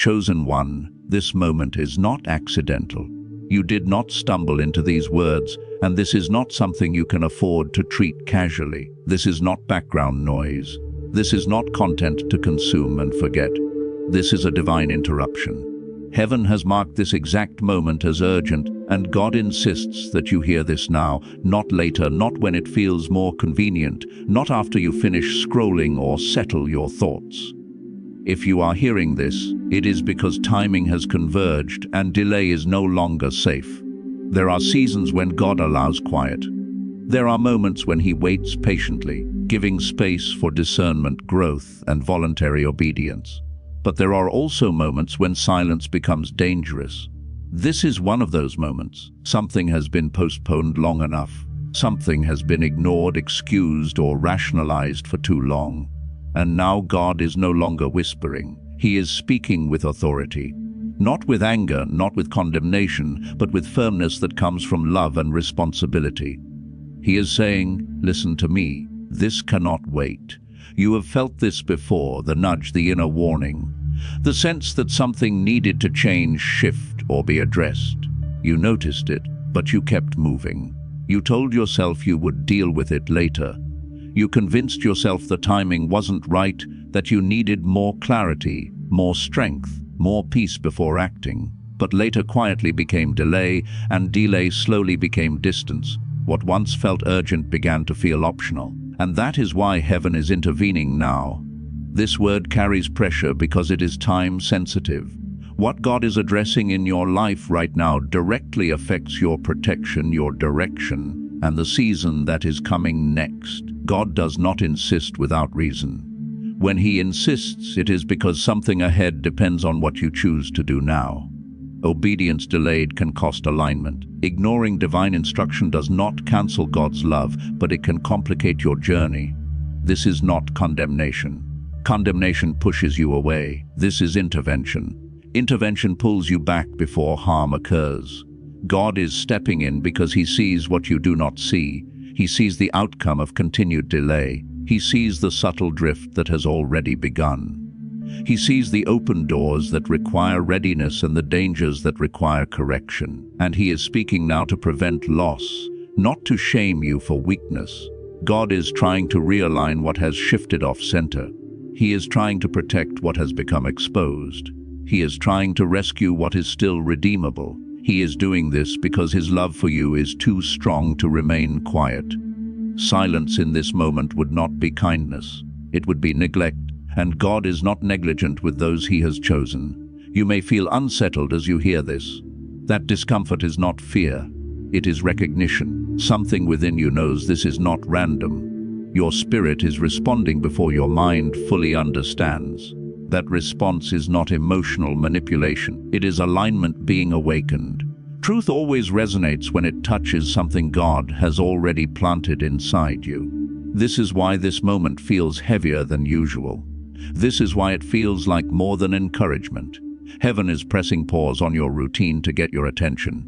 Chosen one, this moment is not accidental. You did not stumble into these words, and this is not something you can afford to treat casually. This is not background noise. This is not content to consume and forget. This is a divine interruption. Heaven has marked this exact moment as urgent, and God insists that you hear this now, not later, not when it feels more convenient, not after you finish scrolling or settle your thoughts. If you are hearing this, it is because timing has converged and delay is no longer safe. There are seasons when God allows quiet. There are moments when He waits patiently, giving space for discernment, growth, and voluntary obedience. But there are also moments when silence becomes dangerous. This is one of those moments. Something has been postponed long enough. Something has been ignored, excused, or rationalized for too long. And now God is no longer whispering. He is speaking with authority. Not with anger, not with condemnation, but with firmness that comes from love and responsibility. He is saying, "Listen to me. This cannot wait." You have felt this before, the nudge, the inner warning, the sense that something needed to change, shift, or be addressed. You noticed it, but you kept moving. You told yourself you would deal with it later. You convinced yourself the timing wasn't right, that you needed more clarity, more strength, more peace before acting. But later quietly became delay, and delay slowly became distance. What once felt urgent began to feel optional. And that is why heaven is intervening now. This word carries pressure because it is time-sensitive. What God is addressing in your life right now directly affects your protection, your direction, and the season that is coming next. God does not insist without reason. When He insists, it is because something ahead depends on what you choose to do now. Obedience delayed can cost alignment. Ignoring divine instruction does not cancel God's love, but it can complicate your journey. This is not condemnation. Condemnation pushes you away. This is intervention. Intervention pulls you back before harm occurs. God is stepping in because He sees what you do not see. He sees the outcome of continued delay. He sees the subtle drift that has already begun. He sees the open doors that require readiness and the dangers that require correction. And He is speaking now to prevent loss, not to shame you for weakness. God is trying to realign what has shifted off center. He is trying to protect what has become exposed. He is trying to rescue what is still redeemable. He is doing this because His love for you is too strong to remain quiet. Silence in this moment would not be kindness. It would be neglect. And God is not negligent with those He has chosen. You may feel unsettled as you hear this. That discomfort is not fear. It is recognition. Something within you knows this is not random. Your spirit is responding before your mind fully understands. That response is not emotional manipulation. It is alignment being awakened. Truth always resonates when it touches something God has already planted inside you. This is why this moment feels heavier than usual. This is why it feels like more than encouragement. Heaven is pressing pause on your routine to get your attention.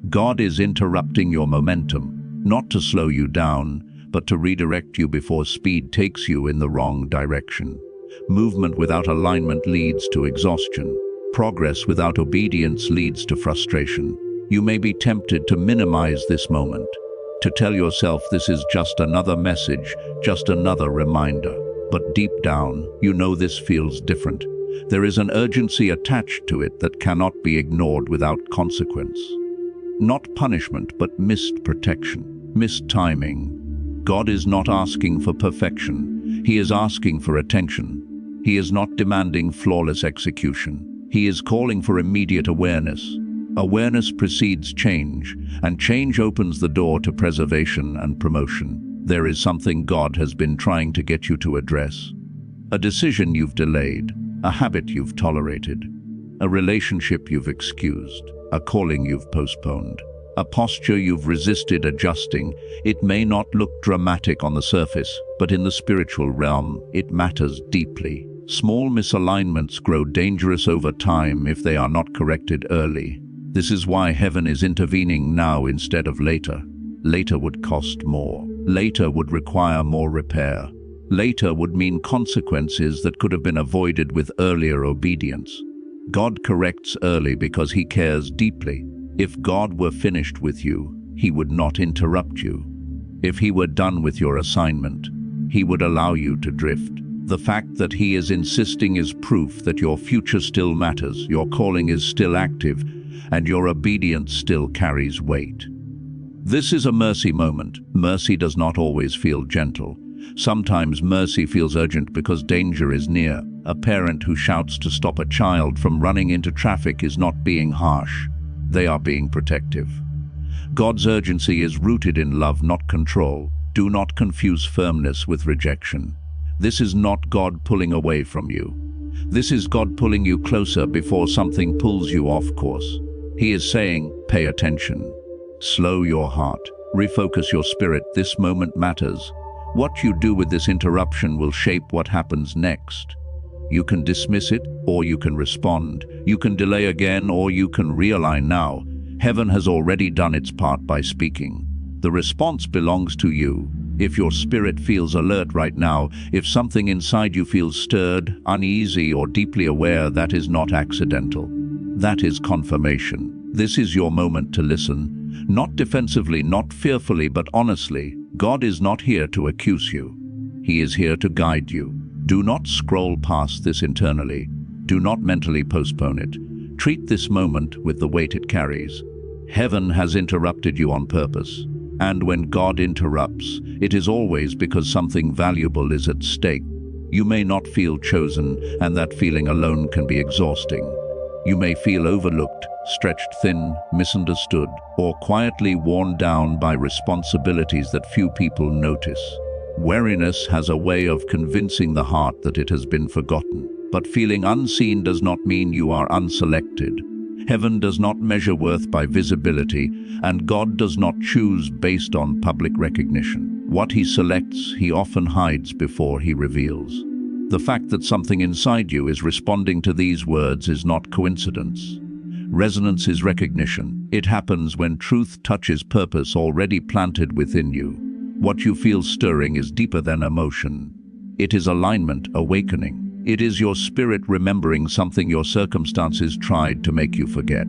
God is interrupting your momentum, not to slow you down, but to redirect you before speed takes you in the wrong direction. Movement without alignment leads to exhaustion. Progress without obedience leads to frustration. You may be tempted to minimize this moment, to tell yourself this is just another message, just another reminder. But deep down, you know this feels different. There is an urgency attached to it that cannot be ignored without consequence. Not punishment, but missed protection, missed timing. God is not asking for perfection. He is asking for attention. He is not demanding flawless execution. He is calling for immediate awareness. Awareness precedes change, and change opens the door to preservation and promotion. There is something God has been trying to get you to address. A decision you've delayed, a habit you've tolerated, a relationship you've excused, a calling you've postponed, a posture you've resisted adjusting. It may not look dramatic on the surface, but in the spiritual realm, it matters deeply. Small misalignments grow dangerous over time if they are not corrected early. This is why heaven is intervening now instead of later. Later would cost more. Later would require more repair. Later would mean consequences that could have been avoided with earlier obedience. God corrects early because he cares deeply. If God were finished with you, he would not interrupt you. If he were done with your assignment, he would allow you to drift. The fact that he is insisting is proof that your future still matters, your calling is still active, and your obedience still carries weight. This is a mercy moment. Mercy does not always feel gentle. Sometimes mercy feels urgent because danger is near. A parent who shouts to stop a child from running into traffic is not being harsh. They are being protective. God's urgency is rooted in love, not control. Do not confuse firmness with rejection. This is not God pulling away from you. This is God pulling you closer before something pulls you off course. He is saying, pay attention. Slow your heart. Refocus your spirit. This moment matters. What you do with this interruption will shape what happens next. You can dismiss it, or you can respond. You can delay again, or you can realign now. Heaven has already done its part by speaking. The response belongs to you. If your spirit feels alert right now, if something inside you feels stirred, uneasy, or deeply aware, that is not accidental. That is confirmation. This is your moment to listen. Not defensively, not fearfully, but honestly. God is not here to accuse you. He is here to guide you. Do not scroll past this internally. Do not mentally postpone it. Treat this moment with the weight it carries. Heaven has interrupted you on purpose. And when God interrupts, it is always because something valuable is at stake. You may not feel chosen, and that feeling alone can be exhausting. You may feel overlooked, stretched thin, misunderstood, or quietly worn down by responsibilities that few people notice. Weariness has a way of convincing the heart that it has been forgotten. But feeling unseen does not mean you are unselected. Heaven does not measure worth by visibility, and God does not choose based on public recognition. What he selects, he often hides before he reveals. The fact that something inside you is responding to these words is not coincidence. Resonance is recognition. It happens when truth touches purpose already planted within you. What you feel stirring is deeper than emotion. It is alignment, awakening. It is your spirit remembering something your circumstances tried to make you forget.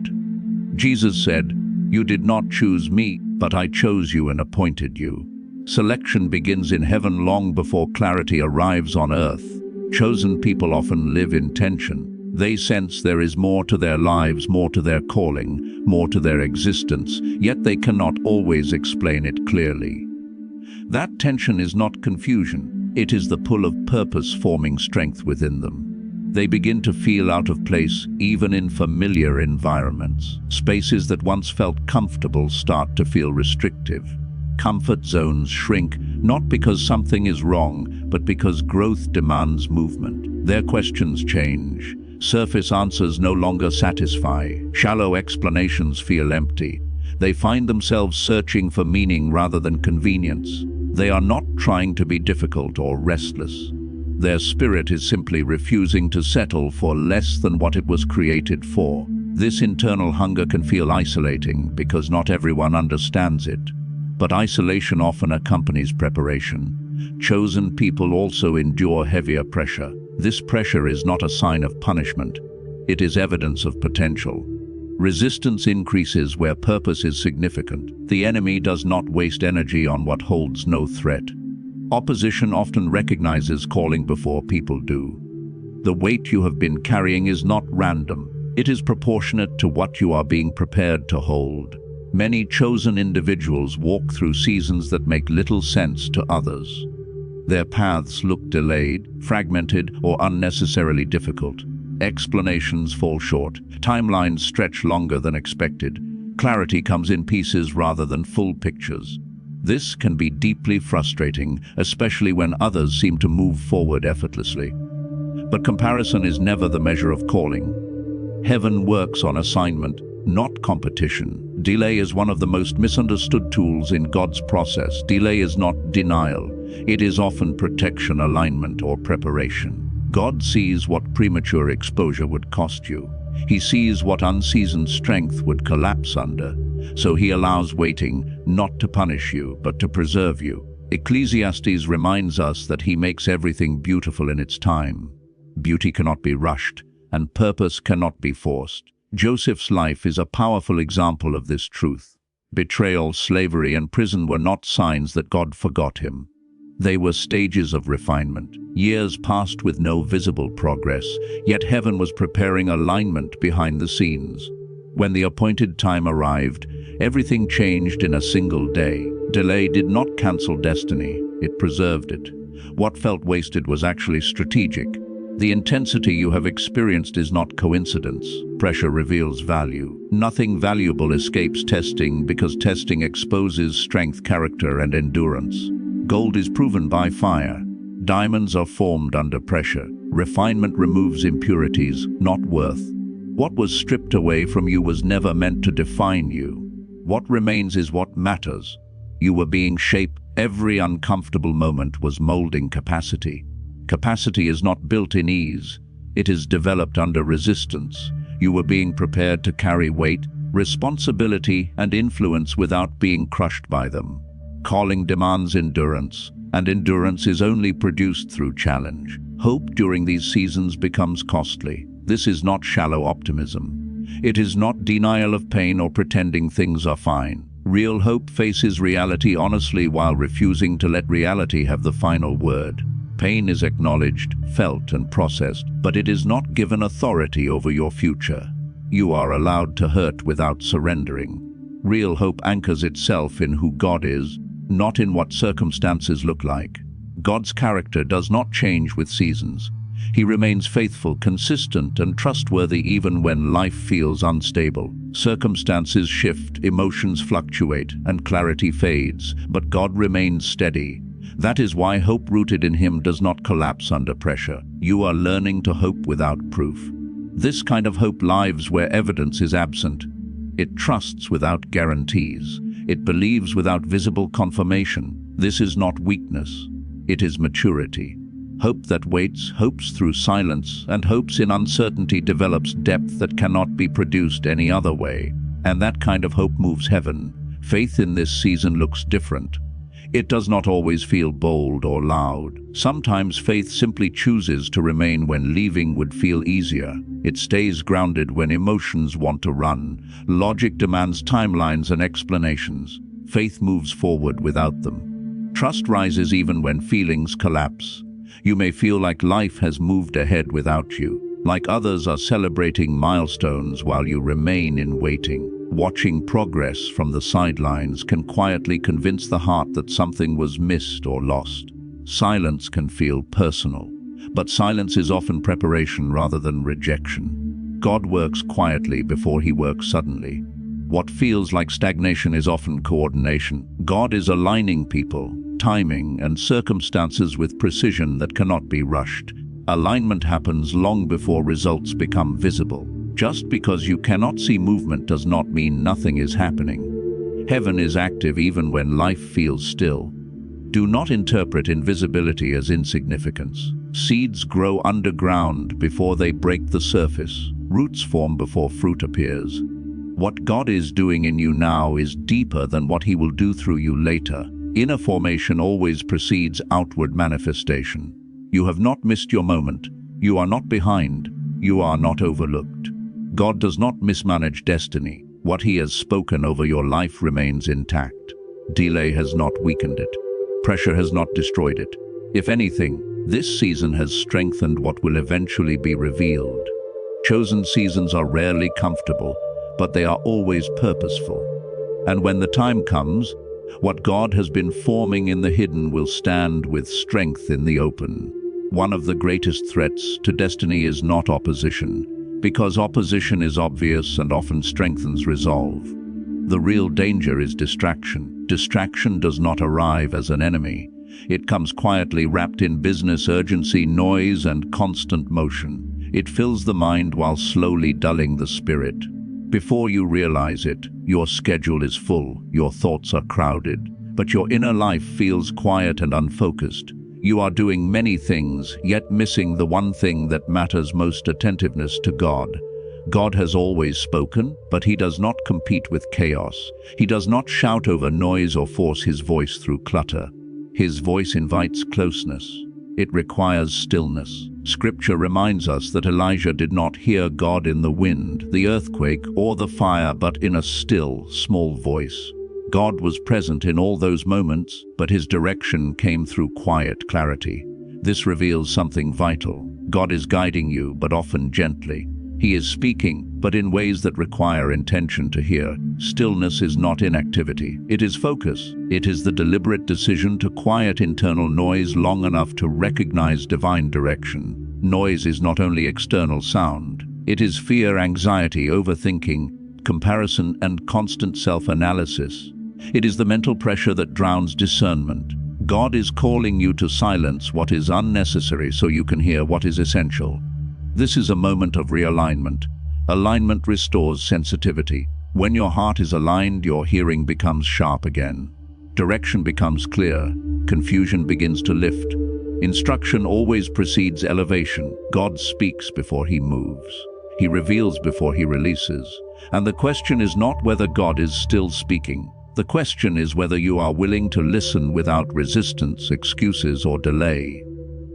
Jesus said, "You did not choose me, but I chose you and appointed you." Selection begins in heaven long before clarity arrives on earth. Chosen people often live in tension. They sense there is more to their lives, more to their calling, more to their existence, yet they cannot always explain it clearly. That tension is not confusion. It is the pull of purpose forming strength within them. They begin to feel out of place even in familiar environments. Spaces that once felt comfortable start to feel restrictive. Comfort zones shrink, not because something is wrong, but because growth demands movement. Their questions change. Surface answers no longer satisfy. Shallow explanations feel empty. They find themselves searching for meaning rather than convenience. They are not trying to be difficult or restless. Their spirit is simply refusing to settle for less than what it was created for. This internal hunger can feel isolating because not everyone understands it. But isolation often accompanies preparation. Chosen people also endure heavier pressure. This pressure is not a sign of punishment. It is evidence of potential. Resistance increases where purpose is significant. The enemy does not waste energy on what holds no threat. Opposition often recognizes calling before people do. The weight you have been carrying is not random. It is proportionate to what you are being prepared to hold. Many chosen individuals walk through seasons that make little sense to others. Their paths look delayed, fragmented, or unnecessarily difficult. Explanations fall short. Timelines stretch longer than expected. Clarity comes in pieces rather than full pictures. This can be deeply frustrating, especially when others seem to move forward effortlessly. But comparison is never the measure of calling. Heaven works on assignment, not competition. Delay is one of the most misunderstood tools in God's process. Delay is not denial. It is often protection, alignment, or preparation. God sees what premature exposure would cost you. He sees what unseasoned strength would collapse under. So he allows waiting, not to punish you, but to preserve you. Ecclesiastes reminds us that he makes everything beautiful in its time. Beauty cannot be rushed. and purpose cannot be forced. Joseph's life is a powerful example of this truth. Betrayal, slavery, and prison were not signs that God forgot him. They were stages of refinement. Years passed with no visible progress, yet heaven was preparing alignment behind the scenes. When the appointed time arrived, everything changed in a single day. Delay did not cancel destiny, it preserved it. What felt wasted was actually strategic. The intensity you have experienced is not coincidence. Pressure reveals value. Nothing valuable escapes testing because testing exposes strength, character, and endurance. Gold is proven by fire. Diamonds are formed under pressure. Refinement removes impurities, not worth. What was stripped away from you was never meant to define you. What remains is what matters. You were being shaped. Every uncomfortable moment was molding capacity. Capacity is not built in ease. It is developed under resistance. You were being prepared to carry weight, responsibility, and influence without being crushed by them. Calling demands endurance, and endurance is only produced through challenge. Hope during these seasons becomes costly. This is not shallow optimism. It is not denial of pain or pretending things are fine. Real hope faces reality honestly while refusing to let reality have the final word. Pain is acknowledged, felt, and processed, but it is not given authority over your future. You are allowed to hurt without surrendering. Real hope anchors itself in who God is, not in what circumstances look like. God's character does not change with seasons. He remains faithful, consistent, and trustworthy even when life feels unstable. Circumstances shift, emotions fluctuate, and clarity fades, but God remains steady. That is why hope rooted in Him does not collapse under pressure. You are learning to hope without proof. This kind of hope lives where evidence is absent. It trusts without guarantees. It believes without visible confirmation. This is not weakness. It is maturity. Hope that waits, hopes through silence, and hopes in uncertainty develops depth that cannot be produced any other way. And that kind of hope moves heaven. Faith in this season looks different. It does not always feel bold or loud. Sometimes faith simply chooses to remain when leaving would feel easier. It stays grounded when emotions want to run. Logic demands timelines and explanations. Faith moves forward without them. Trust rises even when feelings collapse. You may feel like life has moved ahead without you, like others are celebrating milestones while you remain in waiting. Watching progress from the sidelines can quietly convince the heart that something was missed or lost. Silence can feel personal, but silence is often preparation rather than rejection. God works quietly before He works suddenly. What feels like stagnation is often coordination. God is aligning people, timing, and circumstances with precision that cannot be rushed. Alignment happens long before results become visible. Just because you cannot see movement does not mean nothing is happening. Heaven is active even when life feels still. Do not interpret invisibility as insignificance. Seeds grow underground before they break the surface. Roots form before fruit appears. What God is doing in you now is deeper than what He will do through you later. Inner formation always precedes outward manifestation. You have not missed your moment. You are not behind. You are not overlooked. God does not mismanage destiny. What He has spoken over your life remains intact. Delay has not weakened it. Pressure has not destroyed it. If anything, this season has strengthened what will eventually be revealed. Chosen seasons are rarely comfortable, but they are always purposeful. And when the time comes, what God has been forming in the hidden will stand with strength in the open. One of the greatest threats to destiny is not opposition, because opposition is obvious and often strengthens resolve. The real danger is distraction. Distraction does not arrive as an enemy. It comes quietly wrapped in business, urgency, noise, and constant motion. It fills the mind while slowly dulling the spirit. Before you realize it, your schedule is full, your thoughts are crowded, but your inner life feels quiet and unfocused. You are doing many things, yet missing the one thing that matters most: attentiveness to God. God has always spoken, but He does not compete with chaos. He does not shout over noise or force His voice through clutter. His voice invites closeness. It requires stillness. Scripture reminds us that Elijah did not hear God in the wind, the earthquake, or the fire, but in a still, small voice. God was present in all those moments, but his direction came through quiet clarity. This reveals something vital. God is guiding you, but often gently. He is speaking, but in ways that require intention to hear. Stillness is not inactivity. It is focus. It is the deliberate decision to quiet internal noise long enough to recognize divine direction. Noise is not only external sound. It is fear, anxiety, overthinking, comparison, and constant self-analysis. It is the mental pressure that drowns discernment. God is calling you to silence what is unnecessary so you can hear what is essential. This is a moment of realignment. Alignment restores sensitivity. When your heart is aligned, your hearing becomes sharp again. Direction becomes clear. Confusion begins to lift. Instruction always precedes elevation. God speaks before he moves. He reveals before he releases. And the question is not whether God is still speaking. The question is whether you are willing to listen without resistance, excuses, or delay.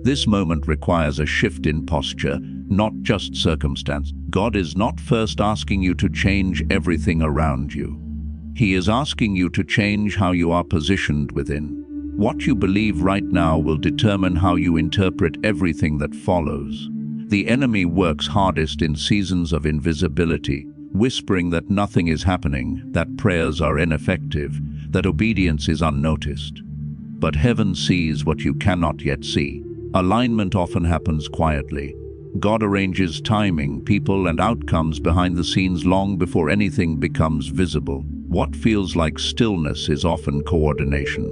This moment requires a shift in posture, not just circumstance. God is not first asking you to change everything around you. He is asking you to change how you are positioned within. What you believe right now will determine how you interpret everything that follows. The enemy works hardest in seasons of invisibility, whispering that nothing is happening, that prayers are ineffective, that obedience is unnoticed. But heaven sees what you cannot yet see. Alignment often happens quietly. God arranges timing, people, and outcomes behind the scenes long before anything becomes visible. What feels like stillness is often coordination.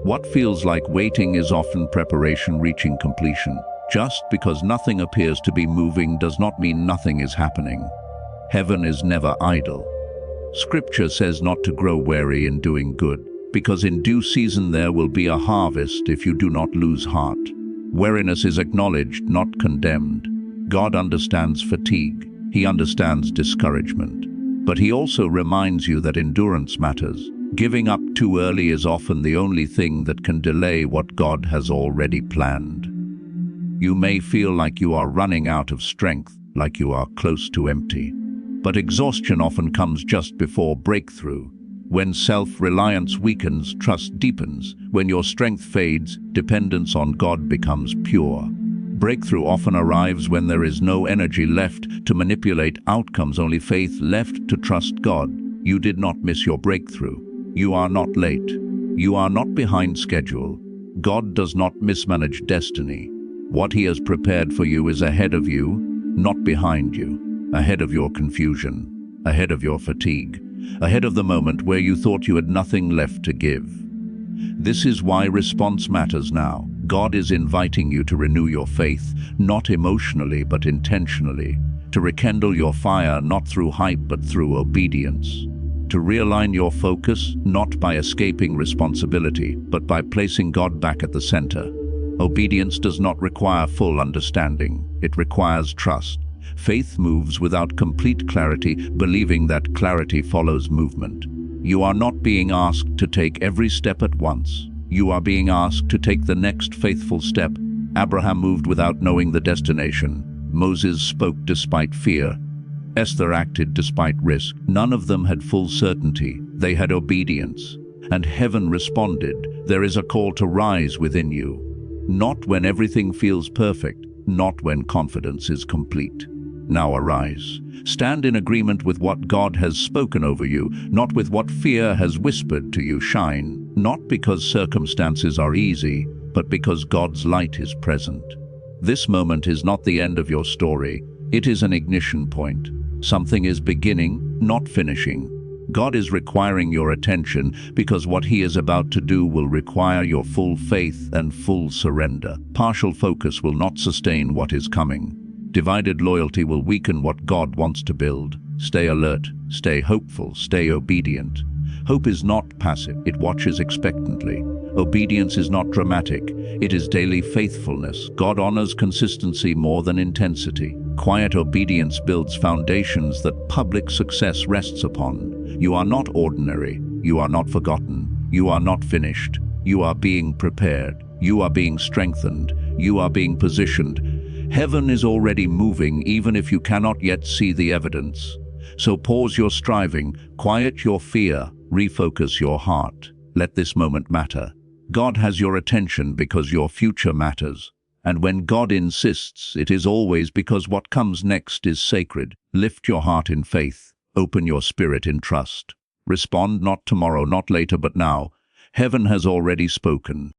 What feels like waiting is often preparation reaching completion. Just because nothing appears to be moving does not mean nothing is happening. Heaven is never idle. Scripture says not to grow weary in doing good, because in due season there will be a harvest if you do not lose heart. Weariness is acknowledged, not condemned. God understands fatigue. He understands discouragement. But he also reminds you that endurance matters. Giving up too early is often the only thing that can delay what God has already planned. You may feel like you are running out of strength, like you are close to empty. But exhaustion often comes just before breakthrough. When self-reliance weakens, trust deepens. When your strength fades, dependence on God becomes pure. Breakthrough often arrives when there is no energy left to manipulate outcomes, only faith left to trust God. You did not miss your breakthrough. You are not late. You are not behind schedule. God does not mismanage destiny. What he has prepared for you is ahead of you, not behind you. Ahead of your confusion, ahead of your fatigue, ahead of the moment where you thought you had nothing left to give. This is why response matters now. God is inviting you to renew your faith, not emotionally but intentionally, to rekindle your fire not through hype but through obedience, to realign your focus not by escaping responsibility but by placing God back at the center. Obedience does not require full understanding, it requires trust. Faith moves without complete clarity, believing that clarity follows movement. You are not being asked to take every step at once. You are being asked to take the next faithful step. Abraham moved without knowing the destination. Moses spoke despite fear. Esther acted despite risk. None of them had full certainty. They had obedience. And heaven responded. There is a call to rise within you. Not when everything feels perfect, not when confidence is complete. Now arise. Stand in agreement with what God has spoken over you, not with what fear has whispered to you. Shine, not because circumstances are easy, but because God's light is present. This moment is not the end of your story. It is an ignition point. Something is beginning, not finishing. God is requiring your attention because what he is about to do will require your full faith and full surrender. Partial focus will not sustain what is coming. Divided loyalty will weaken what God wants to build. Stay alert, stay hopeful, stay obedient. Hope is not passive, it watches expectantly. Obedience is not dramatic, it is daily faithfulness. God honors consistency more than intensity. Quiet obedience builds foundations that public success rests upon. You are not ordinary, you are not forgotten, you are not finished. You are being prepared, you are being strengthened, You are being positioned. Heaven is already moving, even if you cannot yet see the evidence. So pause your striving, quiet your fear, refocus your heart. Let this moment matter. God has your attention because your future matters. And when God insists, it is always because what comes next is sacred. Lift your heart in faith. Open your spirit in trust. Respond not tomorrow, not later, but now. Heaven has already spoken.